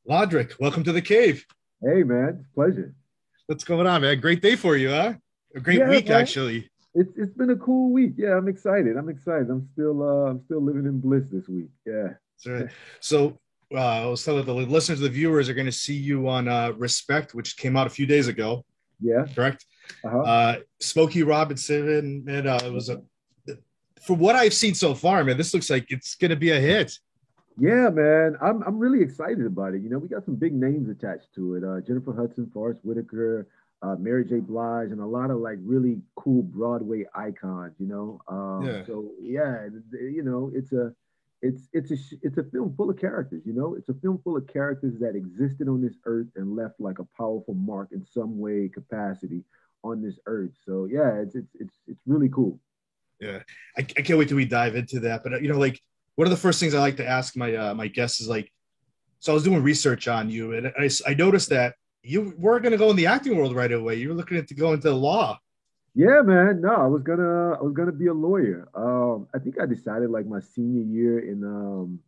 Lodrick, welcome to the cave. Hey man, it's a pleasure. What's going on, man? Great day for you, huh? A great Yeah, week, man. actually. It's been a cool week. Yeah, I'm excited. I'm still living in bliss this week. Yeah. So, so I was telling the listeners, the viewers are going to see you on Respect, which came out a few days ago, Yeah. correct? Uh-huh. Smokey Robinson, and it was a. From what I've seen so far, man, this looks like it's going to be a hit. Yeah, man. I'm really excited about it. We got some big names attached to it. Jennifer Hudson, Forrest Whitaker, Mary J. Blige, and a lot of like really cool Broadway icons. Yeah. So yeah, it's a film full of characters. It's a film full of characters that existed on this earth and left like a powerful mark in some way, capacity on this earth. So yeah, it's really cool. Yeah, I can't wait till we dive into that. But like one of the first things I like to ask my guests is like, so I was doing research on you, and I noticed that you were going to go in the acting world right away. You were looking to go into law. Yeah, man. No, I was gonna be a lawyer. I think I decided like my senior year in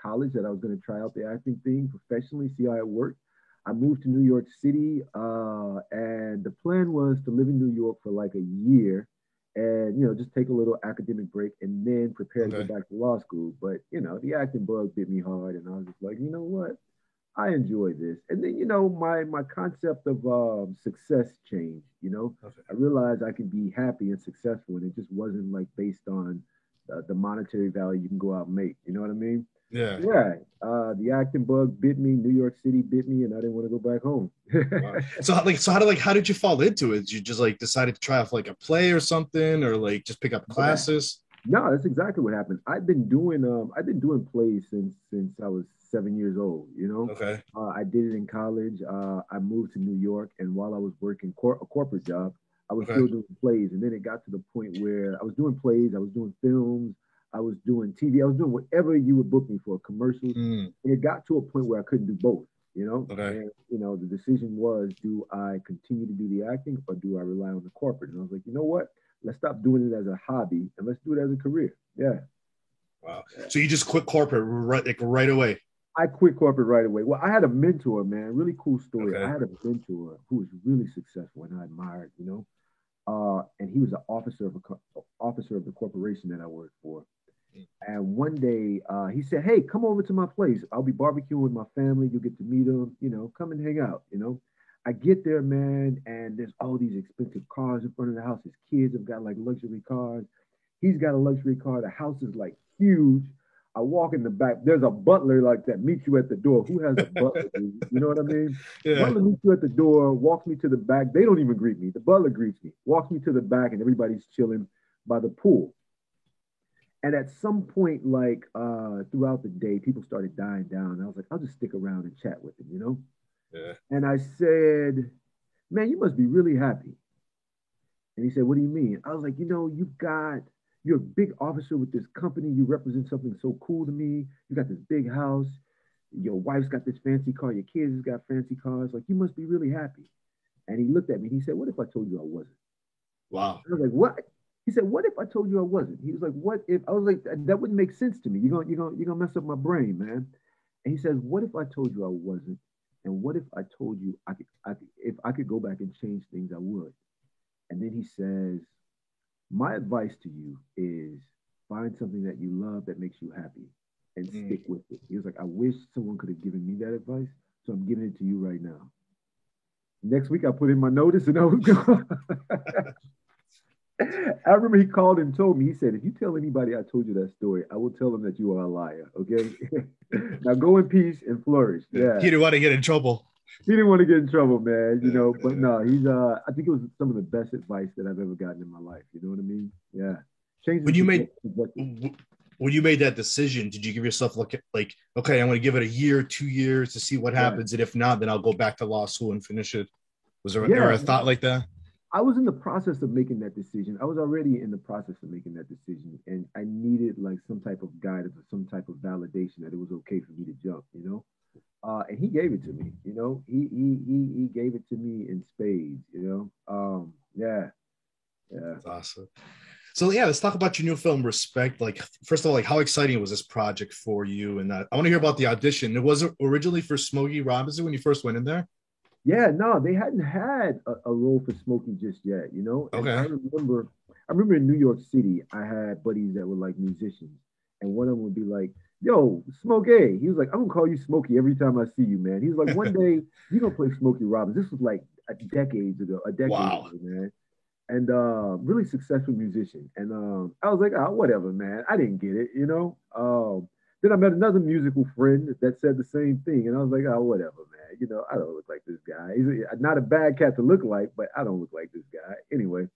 college that I was gonna try out the acting thing professionally, see how it worked. I moved to New York City, and the plan was to live in New York for like a year, and just take a little academic break and then prepare to go Okay. back to law school. But the acting bug bit me hard, and I was just like, you know what? I enjoy this. And then, my concept of success changed. Okay. I realized I could be happy and successful, and it just wasn't like based on the monetary value you can go out and make. You know what I mean? Yeah. Yeah. The acting bug bit me. New York City bit me, and I didn't want to go back home. Wow. How did you fall into it? Did you just like decided to try off like a play or something, or like just pick up Yeah. classes? No, that's exactly what happened. I've been doing plays since I was 7 years old. Okay. I did it in college. I moved to New York, and while I was working a corporate job, I was Okay. still doing plays. And then it got to the point where I was doing plays, I was doing films, I was doing TV, I was doing whatever you would book me for, commercials. Mm, And it got to a point where I couldn't do both. okay. And the decision was, do I continue to do the acting or do I rely on the corporate? And I was like, you know what? Let's stop doing it as a hobby and let's do it as a career. Yeah. Wow. So you just quit corporate right away. I quit corporate right away. Well, I had a mentor, man. Really cool story. I Okay. had a mentor who was really successful and I admired. And he was an officer of the corporation that I worked for. And one day he said, "Hey, come over to my place. I'll be barbecuing with my family. You'll get to meet them. Come and hang out." I get there, man, and there's all these expensive cars in front of the house. His kids have got like luxury cars. He's got a luxury car. The house is like huge. I walk in the back. There's a butler like that meets you at the door. Who has a butler, dude? You know what I mean? Yeah. Butler meets you at the door, walks me to the back. They don't even greet me. The butler greets me, walks me to the back, and everybody's chilling by the pool. And at some point, like throughout the day, people started dying down. I was like, I'll just stick around and chat with them. Yeah. And I said, "Man, you must be really happy." And he said, "What do you mean?" I was like, you're a big officer with this company. You represent something so cool to me. You got this big house. Your wife's got this fancy car. Your kids has got fancy cars. Like, you must be really happy. And he looked at me and he said, "What if I told you I wasn't?" Wow. I was like, "What?" He said, "What if I told you I wasn't?" He was like, "What if?" I was like, "That wouldn't make sense to me. You're gonna mess up my brain, man." And he says, "What if I told you I wasn't? And what if I told you if I could go back and change things, I would?" And then he says, "My advice to you is find something that you love that makes you happy and Mm. stick with it." He was like, "I wish someone could have given me that advice, so I'm giving it to you right now." Next week, I put in my notice and I was gone. I remember he called and told me, he said, "If you tell anybody I told you that story, I will tell them that you are a liar." Okay. Now go in peace and flourish. Yeah. Yeah. He didn't want to get in trouble. He didn't want to get in trouble, man, Yeah. but Yeah. no, I think it was some of the best advice that I've ever gotten in my life. You know what I mean? Yeah. Change the When you made trajectory. when you made that decision, did you give yourself like okay, I'm going to give it a year, 2 years to see what Yeah. happens, and if not, then I'll go back to law school and finish it? Was there Yeah. a thought like that? I was in the process of making that decision. I was already in the process of making that decision, and I needed like some type of guidance or some type of validation that it was okay for me to jump. And he gave it to me. He gave it to me in spades. Yeah, yeah. That's awesome. So yeah, let's talk about your new film, Respect. Like, first of all, like how exciting was this project for you? And I want to hear about the audition. It was originally for Smokey Robinson when you first went in there. Yeah, no, they hadn't had a role for Smokey just yet, And Okay. I remember in New York City, I had buddies that were like musicians, and one of them would be like, "Yo, Smokey." He was like, "I'm gonna call you Smokey every time I see you, man." He was like, "One day you're gonna play Smokey Robbins." This was like a decade Wow. ago, man. And really successful musician. And I was like, oh, whatever, man. I didn't get it. Then I met another musical friend that said the same thing, and I was like, oh, whatever, man. I don't look like this guy. Not a bad cat to look like, but I don't look like this guy. Anyway,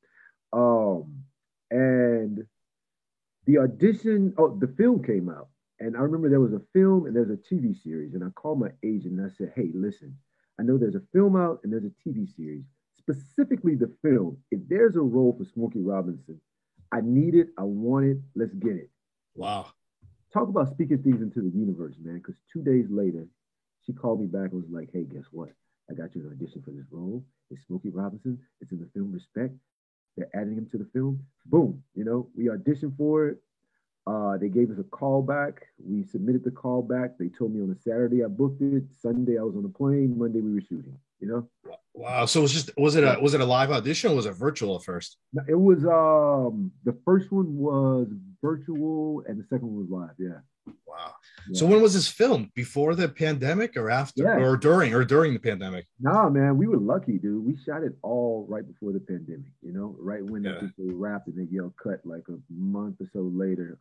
um, and the audition, oh, the film came out. And I remember there was a film and there's a TV series. And I called my agent and I said, hey, listen, I know there's a film out and there's a TV series. Specifically, the film. If there's a role for Smokey Robinson, I need it. I want it. Let's get it. Wow. Talk about speaking things into the universe, man. Because 2 days later, she called me back and was like, hey, guess what? I got you an audition for this role. It's Smokey Robinson. It's in the film Respect. They're adding him to the film. Boom. We auditioned for it. They gave us a call back. We submitted the call back. They told me on a Saturday I booked it. Sunday I was on the plane. Monday we were shooting. Wow. So it was just Yeah. was it a live audition or was it virtual at first? It was the first one was virtual and the second one was live. Yeah. Wow. So Yeah. when was this filmed? Before the pandemic or after Yeah. or during the pandemic? Nah, man, we were lucky, dude. We shot it all right before the pandemic, right when I Yeah. think they wrapped and they yelled cut like a month or so later.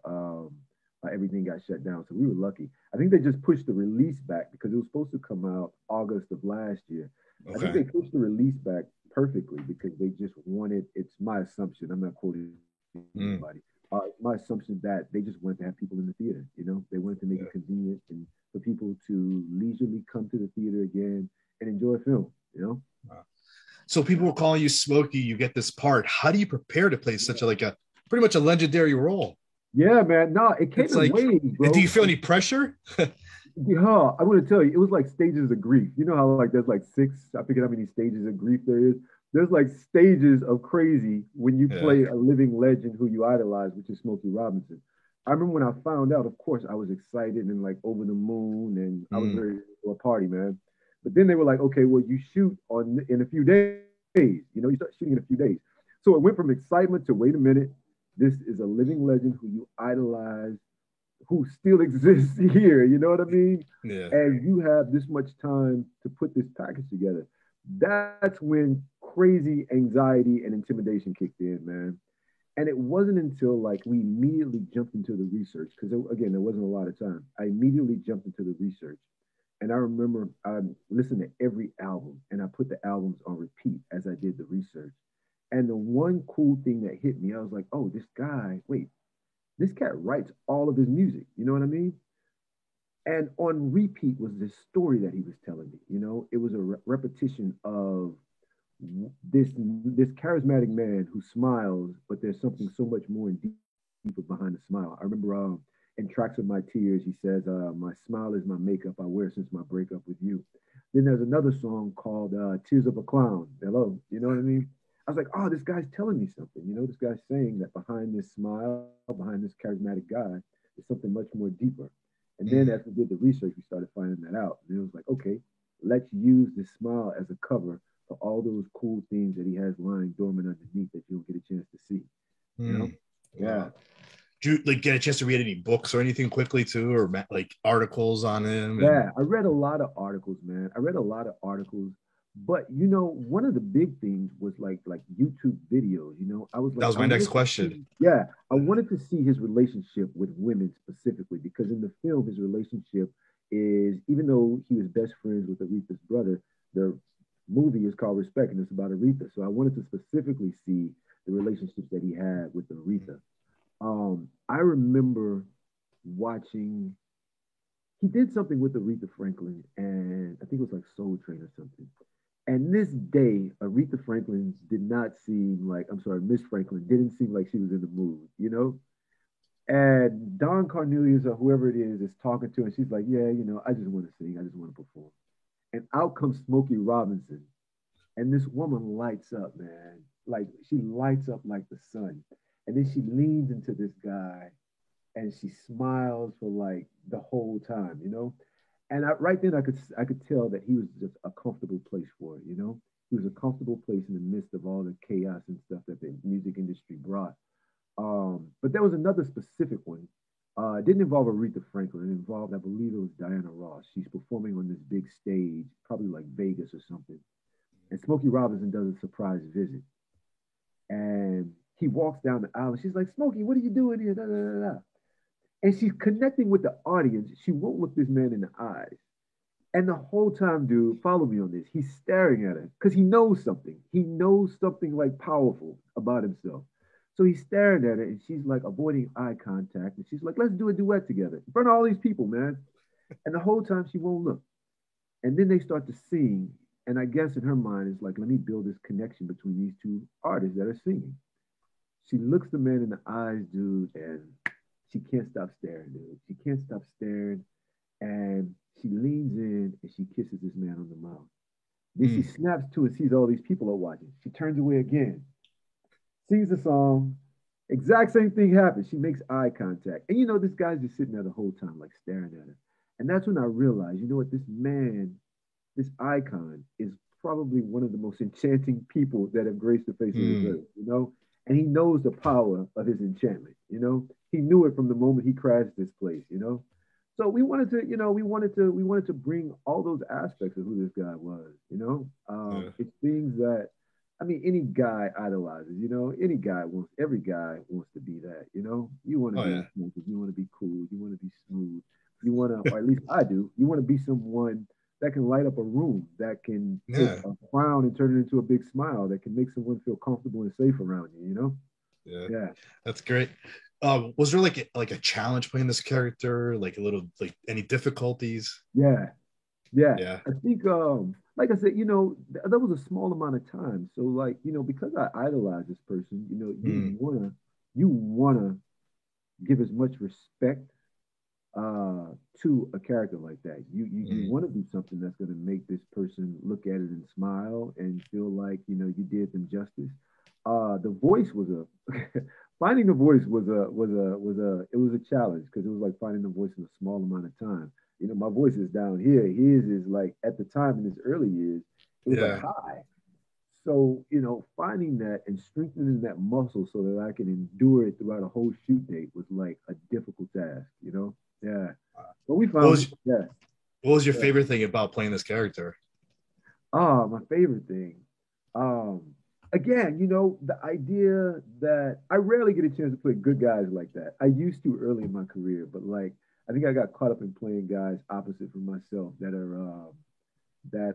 Everything got shut down. So we were lucky. I think they just pushed the release back because it was supposed to come out August of last year. I think Okay. they pushed the release back perfectly because they just wanted, it's my assumption, I'm not quoting Mm. anybody. My assumption that they just wanted to have people in the theater, they wanted to make Yeah. it convenient and for people to leisurely come to the theater again and enjoy a film. Wow. So people were calling you Smokey. You get this part. How do you prepare to play such a like a pretty much a legendary role? Yeah, man. No, it came It's in like, waves, do you bro. feel any pressure? Yeah, I'm gonna tell you, it was like stages of grief. You know how like there's like six, I forget how many stages of grief there is. There's like stages of crazy when you Yeah. play a living legend who you idolize, which is Smokey Robinson. I remember when I found out, of course, I was excited and like over the moon and I was Mm. ready for a party, man. But then they were like, okay, well, you shoot on in a few days. You start shooting in a few days. So it went from excitement to wait a minute, this is a living legend who you idolize who still exists here. You know what I mean? Yeah. And you have this much time to put this package together. That's when crazy anxiety and intimidation kicked in, man. And it wasn't until like we immediately jumped into the research because again, there wasn't a lot of time. I immediately jumped into the research, and I remember I listened to every album, and I put the albums on repeat as I did the research. And the one cool thing that hit me, I was like, oh, this guy, wait, this cat writes all of his music. You know what I mean? And on repeat was this story that he was telling me. It was a repetition of this charismatic man who smiles, but there's something so much more and deeper behind the smile. I remember in Tracks of My Tears, he says, "My smile is my makeup I wear since my breakup with you." Then there's another song called "Tears of a Clown." Hello, you know what I mean? I was like, oh, this guy's telling me something. This guy's saying that behind this smile, behind this charismatic guy, is something much more deeper. And then Mm. as we did the research, we started finding that out. And it was like, okay, let's use this smile as a cover for all those cool things that he has lying dormant underneath that you don't get a chance to see. You know? Mm. Yeah. Wow. Do you like get a chance to read any books or anything quickly too, or like articles on him? And Yeah. I read a lot of articles, man. I read a lot of articles. But one of the big things was like YouTube videos. I was that like, was I my next wanted to question. see, yeah, I wanted to see his relationship with women specifically because in the film, his relationship is even though he was best friends with Aretha's brother, the movie is called Respect and it's about Aretha. So I wanted to specifically see the relationships that he had with Aretha. I remember watching. He did something with Aretha Franklin, and I think it was like Soul Train or something. And this day, Aretha Franklin did not seem like, I'm sorry, Miss Franklin didn't seem like she was in the mood. And Don Cornelius or whoever it is talking to her, and she's like, yeah, I just want to sing, I just want to perform. And out comes Smokey Robinson, and this woman lights up, man. Like she lights up like the sun. And then she leans into this guy and she smiles for like the whole time, you know. And right then I could tell that he was just a comfortable place for her, you know. He was a comfortable place in the midst of all the chaos and stuff that the music industry brought. But there was another specific one. It didn't involve Aretha Franklin. It involved, I believe it was Diana Ross. She's performing on this big stage, probably like Vegas or something. And Smokey Robinson does a surprise visit. And he walks down the aisle. And she's like, Smokey, what are you doing here? Da, da, da, da. And she's connecting with the audience. She won't look this man in the eyes. And the whole time, dude, follow me on this. He's staring at her because he knows something. He knows something like powerful about himself. So he's staring at her and she's like avoiding eye contact. And she's like, let's do a duet together in front of all these people, man. And the whole time she won't look. And then they start to sing. And I guess in her mind, it's like, let me build this connection between these two artists that are singing. She looks the man in the eyes, dude, and she can't stop staring, dude. She can't stop staring. And she leans in and she kisses this man on the mouth. Then she snaps to and sees all these people are watching. She turns away again, sings the song. Exact same thing happens. She makes eye contact. And you know, this guy's just sitting there the whole time, like staring at her. And that's when I realized, you know what, this man, this icon, is probably one of the most enchanting people that have graced the face of this earth, you know? And he knows the power of his enchantment, you know? He knew it from the moment he crashed this place, you know? So we wanted to, you know, we wanted to bring all those aspects of who this guy was, you know? Yeah. It's things that, I mean, any guy idolizes, you know, every guy wants to be that, you know? You want to Oh be yeah. enchanted, you want to be cool, you want to be smooth, you want to, or at least I do, you want to be someone that can light up a room, that can take Yeah. a frown and turn it into a big smile, that can make someone feel comfortable and safe around you, you know? Yeah. Yeah. That's great. Was there like a challenge playing this character? Like a little like any difficulties? Yeah. Yeah, Yeah. I think, like I said, you know, that was a small amount of time. So, like, you know, because I idolize this person, you know, you wanna give as much respect uh to a character like that. You Mm. want to do something that's going to make this person look at it and smile and feel like you know you did them justice. The voice was a finding the voice was a it was a challenge because it was like finding the voice in a small amount of time. You know, my voice is down here. His is like at the time in his early years, it was like Yeah. high. So, you know, finding that and strengthening that muscle so that I can endure it throughout a whole shoot date was like a difficult task, you know? Yeah. But we What found it. was Yeah. what was your Yeah. favorite thing about playing this character? My favorite thing. Um, Again, you know, the idea that I rarely get a chance to play good guys like that. I used to early in my career, but like I think I got caught up in playing guys opposite from myself that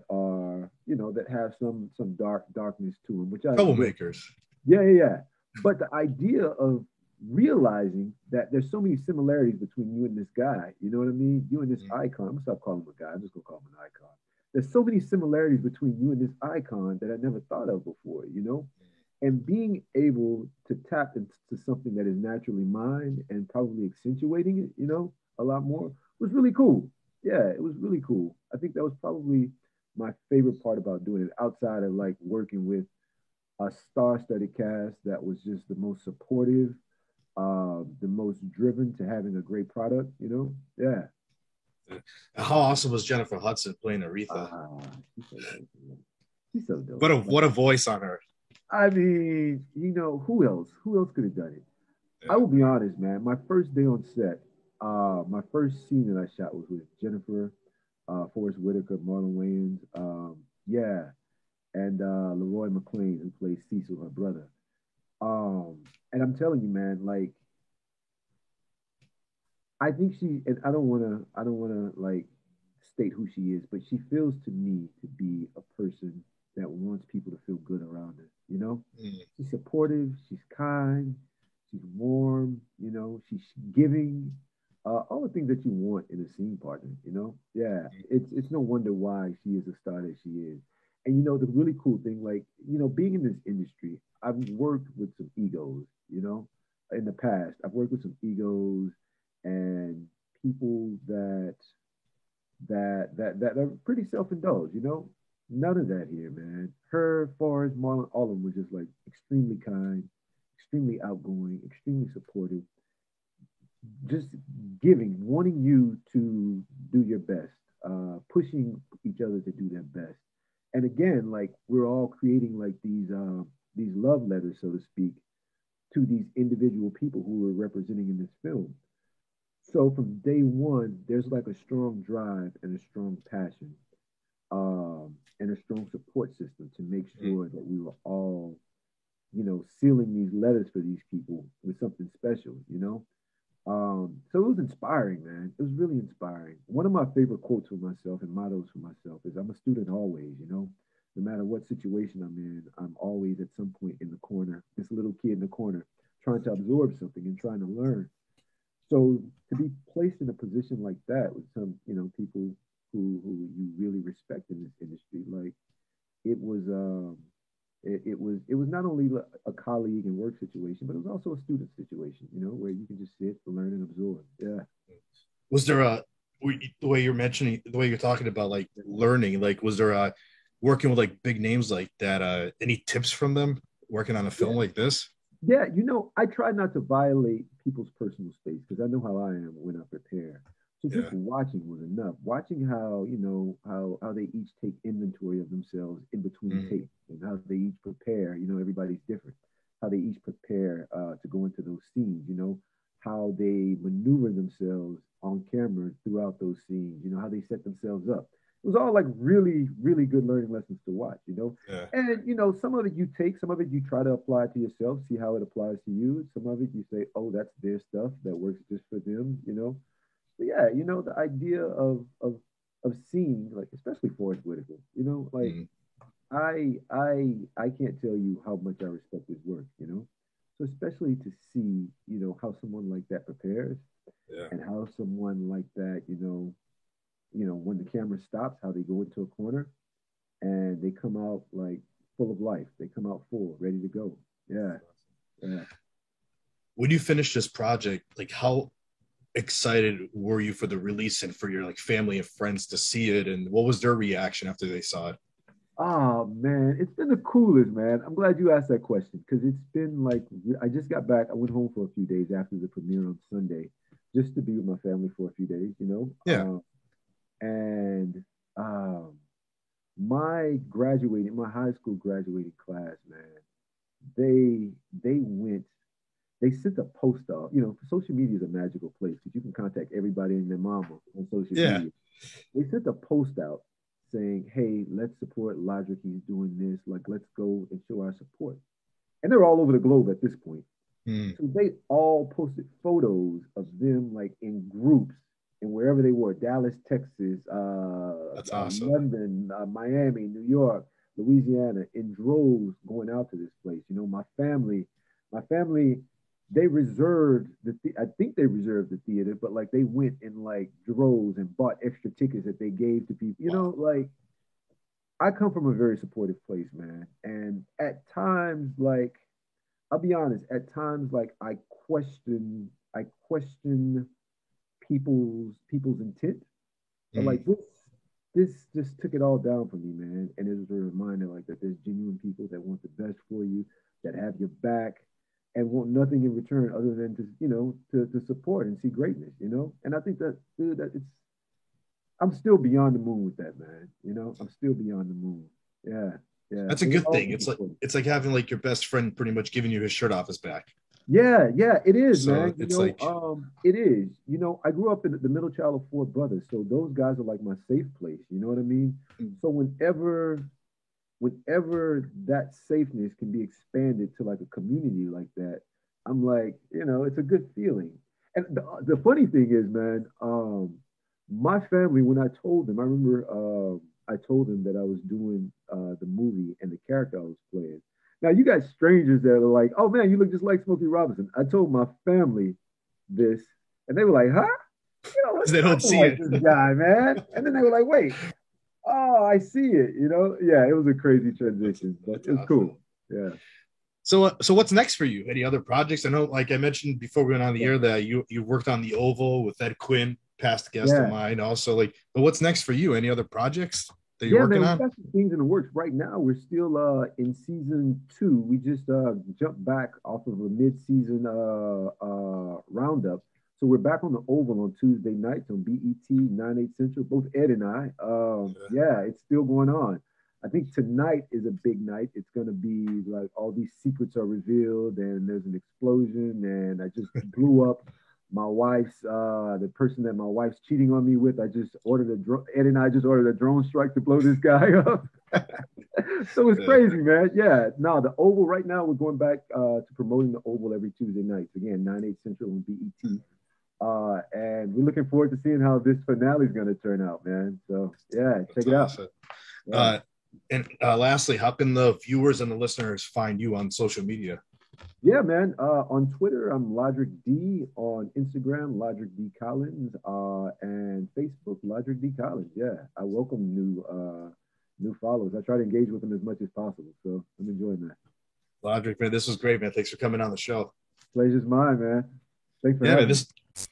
are you know that have some darkness to them, which I enjoy. Troublemakers. Yeah, yeah, yeah. But the idea of realizing that there's so many similarities between you and this guy, you know what I mean? You and this Mm. icon. I'm gonna stop calling him a guy. I'm just gonna call him an icon. There's so many similarities between you and this icon that I never thought of before, you know? And being able to tap into something that is naturally mine and probably accentuating it, you know, a lot more was really cool. Yeah, it was really cool. I think that was probably my favorite part about doing it outside of like working with a star-studded cast that was just the most supportive, the most driven to having a great product. You know, yeah. How awesome was Jennifer Hudson playing Aretha? She's so dope. Man. She's so dope. What a Like, what a voice on her. I mean, you know, who else? Who else could have done it? I Yeah. will be honest, man. My first day on set, my first scene that I shot was with Jennifer, Forrest Whitaker, Marlon Wayans, yeah, and Leroy McLean, who plays Cecil, her brother. Um, and I'm telling you, man, like I think and I don't wanna like state who she is, but she feels to me to be a person that wants people to feel good around her. You know, Mm. she's supportive, she's kind, she's warm. You know, she's giving. All the things that you want in a scene partner. You know, yeah, it's no wonder why she is a star that she is. And you know, the really cool thing, like you know, being in this industry, I've worked with some egos. You know, in the past, I've worked with some egos and people that are pretty self-indulged, you know. None of that here, man. Her, Forrest, Marlon, all of them were just like extremely kind, extremely outgoing, extremely supportive, just giving, wanting you to do your best, pushing each other to do their best. And again, like we're all creating like these love letters, so to speak, to these individual people who we're representing in this film. So from day one, there's like a strong drive and a strong passion, and a strong support system to make sure that we were all, sealing these letters for these people with something special, So it was inspiring, man. It was really inspiring. One of my favorite quotes for myself and mottos for myself is I'm a student always. No matter what situation I'm in, I'm always at some point in the corner, this little kid in the corner, trying to absorb something and trying to learn. So to be placed in a position like that with some, people who you really respect in this industry, like it was it was not only a colleague and work situation, but it was also a student situation, where you can just sit, learn, and absorb. Yeah. Was there a the way you're mentioning, the way you're talking about like learning, like was there a working with like big names like that? Any tips from them working on a film Yeah. like this? Yeah, I try not to violate people's personal space because I know how I am when I prepare. So just Yeah. watching was enough. Watching how, how they each take inventory of themselves in between Mm. takes and how they each prepare. Everybody's different. How they each prepare to go into those scenes. How they maneuver themselves on camera throughout those scenes. How they set themselves up. It was all like really, really good learning lessons to watch. Yeah. And some of it you take, some of it you try to apply to yourself, see how it applies to you. Some of it you say, oh, that's their stuff that works just for them. But yeah, the idea of seeing, like, especially Forrest Whitaker, like Mm. I can't tell you how much I respect his work. So especially to see, how someone like that prepares Yeah. and how someone like that, when the camera stops, how they go into a corner and they come out like full of life. They come out full, ready to go. Yeah, yeah. When you finish this project, like how excited were you for the release and for your like family and friends to see it, and what was their reaction after they saw it? Oh man, it's been the coolest, man. I'm glad you asked that question because it's been like I just got back. I went home for a few days after the premiere on Sunday, just to be with my family for a few days. Yeah. And my high school graduating class, man, they went they sent a post out. Social media is a magical place because you can contact everybody and their mama on social Yeah. media. They sent a post out saying, "Hey, let's support Logic. He's doing this. Like, let's go and show our support." And they're all over the globe at this point. Mm. So they all posted photos of them like in groups and wherever they were, Dallas, Texas, That's awesome. London, Miami, New York, Louisiana, in droves going out to this place. My family, they reserved I think they reserved the theater, but like they went in like droves and bought extra tickets that they gave to people. Wow. Like I come from a very supportive place, man. And at times, like I'll be honest, at times like I question people's intent. But Mm. like this just took it all down for me, man. And it was a reminder like that there's genuine people that want the best for you, that have your back and want nothing in return other than to support and see greatness. And I think that dude, that it's I'm still beyond the moon with that, man. I'm still beyond the moon. Yeah, yeah. That's a And we're good all thing. It's looking like for it. it's like having like your best friend pretty much giving you his shirt off his back. Yeah, yeah, it is, So man. it's like, It is. I grew up in the middle child of four brothers, so those guys are like my safe place. You know what I mean? So whenever that safeness can be expanded to like a community like that, I'm like, it's a good feeling. And the funny thing is, man, my family, when I told them, I remember I told them that I was doing the movie and the character I was playing. Now you got strangers that are like, "Oh man, you look just like Smokey Robinson." I told my family this, and they were like, "Huh? You don't look they don't nothing see like it. this guy, man." And then they were like, "Wait, oh, I see it." Yeah, it was a crazy That's, transition, but that's it was awesome. cool. Yeah. So what's next for you? Any other projects? I know, like I mentioned before we went on the Yeah. air, that you worked on the Oval with Ed Quinn, past guest of Yeah. mine. Also, like, but what's next for you? Any other projects? that you're Yeah, working man, we on? got some things in the works. Right now, we're still in season 2. We just jumped back off of a mid-season roundup. So we're back on the Oval on Tuesday nights on BET 9/8 Central. Both Ed and I. Yeah, it's still going on. I think tonight is a big night. It's gonna be like all these secrets are revealed, and there's an explosion, and I just blew up my wife's the person that my wife's cheating on me with. I just ordered a drone. Ed and I just ordered a drone strike to blow this guy up. So it's Yeah. crazy, man. Yeah. No, the Oval right now, we're going back to promoting the Oval every Tuesday nights. Again, 9/8 Central on BET. And we're looking forward to seeing how this finale is going to turn out, man. So yeah, check That's it out. awesome. Yeah. Uh, and lastly, how can the viewers and the listeners find you on social media? Yeah, man. On Twitter, I'm Logic D. On Instagram, Logic D Collins. And Facebook, Logic D Collins. Yeah, I welcome new followers. I try to engage with them as much as possible. So I'm enjoying that. Logic, man, this was great, man. Thanks for coming on the show. Pleasure's mine, man. Thanks for Yeah, man, having me. this